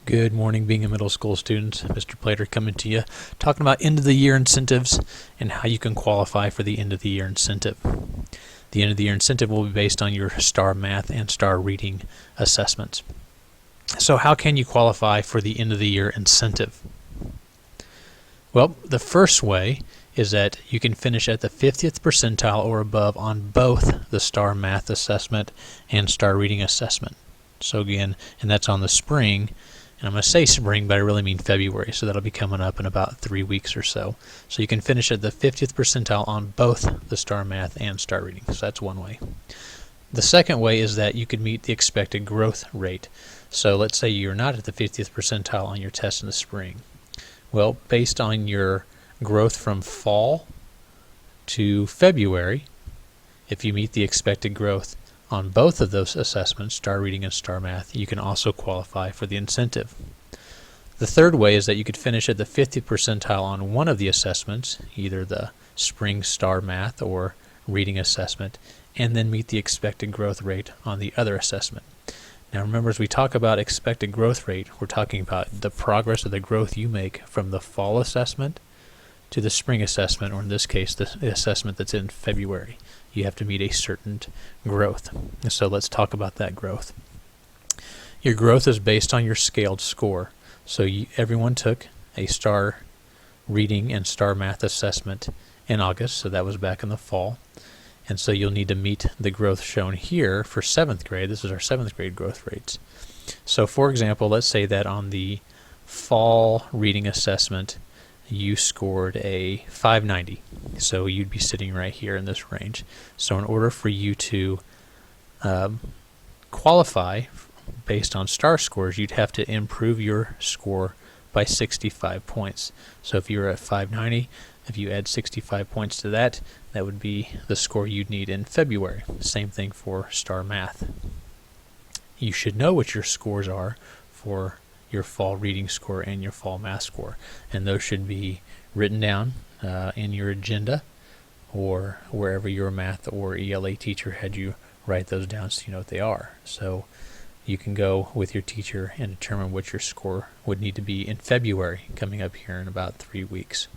Good morning, being a middle school student. Mr. Plater coming to you, talking about end of the year incentives and how you can qualify for the end of the year incentive. The end of the year incentive will be based on your STAR Math and STAR Reading assessments. So how can you qualify for the end of the year incentive? Well, the first way is that you can finish at the 50th percentile or above on both the STAR Math assessment and STAR Reading assessment. So again, and that's on the spring. And I'm going to say spring, but I really mean February, so that'll be coming up in about 3 weeks or so. So you can finish at the 50th percentile on both the STAR Math and STAR Reading. So that's one way. The second way is that you could meet the expected growth rate. So let's say you're not at the 50th percentile on your test in the spring. Well, based on your growth from fall to February, if you meet the expected growth on both of those assessments, STAR Reading and STAR Math, you can also qualify for the incentive. The third way is that you could finish at the 50th percentile on one of the assessments, either the spring STAR Math or Reading assessment, and then meet the expected growth rate on the other assessment. Now remember, as we talk about expected growth rate, we're talking about the progress of the growth you make from the fall assessment to the spring assessment, or in this case, the assessment that's in February. You have to meet a certain growth. So let's talk about that growth. Your growth is based on your scaled score. So everyone took a STAR Reading and STAR Math assessment in August, so that was back in the fall. And so you'll need to meet the growth shown here for 7th grade. This is our 7th grade growth rates. So for example, let's say that on the fall reading assessment, you scored a 590. So you'd be sitting right here in this range. So in order for you to qualify based on STAR scores, you'd have to improve your score by 65 points. So if you were at 590, if you add 65 points to that, that would be the score you'd need in February. Same thing for STAR Math. You should know what your scores are for your fall reading score and your fall math score, and those should be written down in your agenda or wherever your math or ELA teacher had you write those down so you know what they are. So you can go with your teacher and determine what your score would need to be in February, coming up here in about 3 weeks.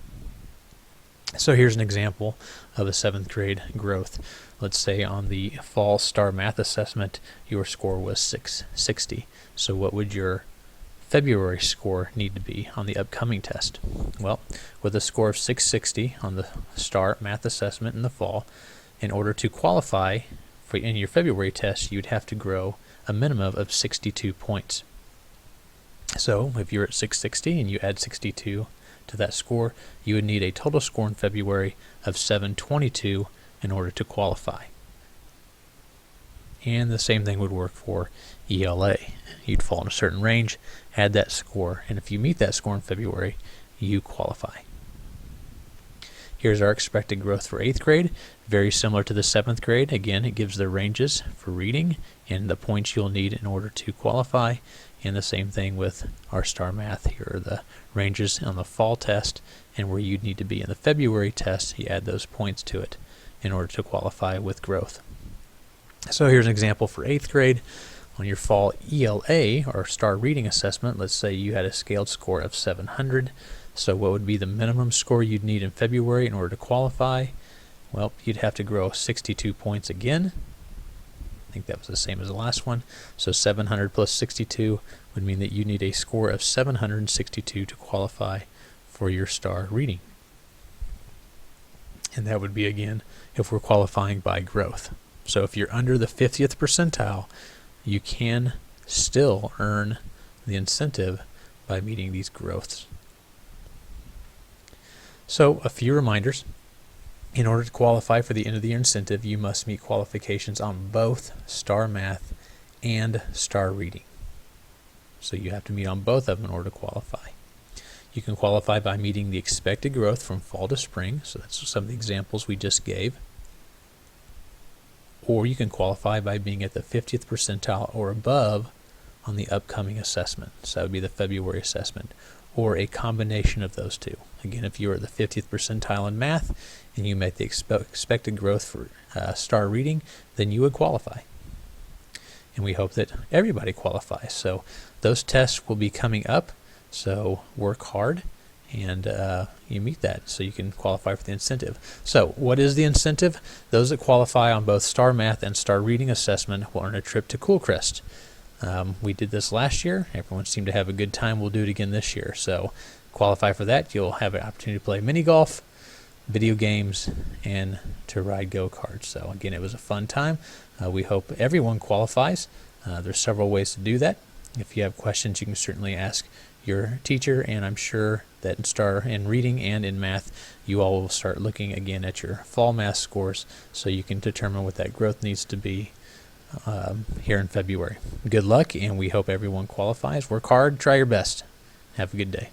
So here's an example of a 7th grade growth. Let's say on the fall STAR Math assessment, your score was 660. So what would your February score need to be on the upcoming test? Well, with a score of 660 on the STAR Math assessment in the fall, in order to qualify for in your February test, you'd have to grow a minimum of 62 points. So if you're at 660 and you add 62 to that score, you would need a total score in February of 722 in order to qualify. And the same thing would work for ELA. You'd fall in a certain range, add that score, and if you meet that score in February, you qualify. Here's our expected growth for 8th grade, very similar to the 7th grade. Again, it gives the ranges for reading and the points you'll need in order to qualify, and the same thing with our STAR Math. Here are the ranges on the fall test and where you'd need to be in the February test. You add those points to it in order to qualify with growth. So here's an example for 8th grade. On your fall ELA, or STAR Reading assessment, let's say you had a scaled score of 700. So what would be the minimum score you'd need in February in order to qualify? Well, you'd have to grow 62 points again. I think that was the same as the last one. So 700 plus 62 would mean that you need a score of 762 to qualify for your STAR Reading. And that would be, again, if we're qualifying by growth. So if you're under the 50th percentile, you can still earn the incentive by meeting these growths. So a few reminders. In order to qualify for the end of the year incentive, you must meet qualifications on both STAR Math and STAR Reading. So you have to meet on both of them in order to qualify. You can qualify by meeting the expected growth from fall to spring, so that's some of the examples we just gave. Or you can qualify by being at the 50th percentile or above on the upcoming assessment. So that would be the February assessment, or a combination of those two. Again, if you are at the 50th percentile in math and you met the expected growth for STAR Reading, then you would qualify. and we hope that everybody qualifies. So those tests will be coming up, so work hard and you meet that so you can qualify for the incentive. So what is the incentive? Those that qualify on both STAR Math and STAR Reading Assessment will earn a trip to Coolcrest. We did this last year. Everyone seemed to have a good time. We'll do it again this year. So qualify for that. You'll have an opportunity to play mini golf, video games, and to ride go-karts. So again, it was a fun time. We hope everyone qualifies. There's several ways to do that. If you have questions, you can certainly ask your teacher, and I'm sure that in reading and in math, you all will start looking again at your fall math scores so you can determine what that growth needs to be here in February. Good luck, and we hope everyone qualifies. Work hard, try your best. Have a good day.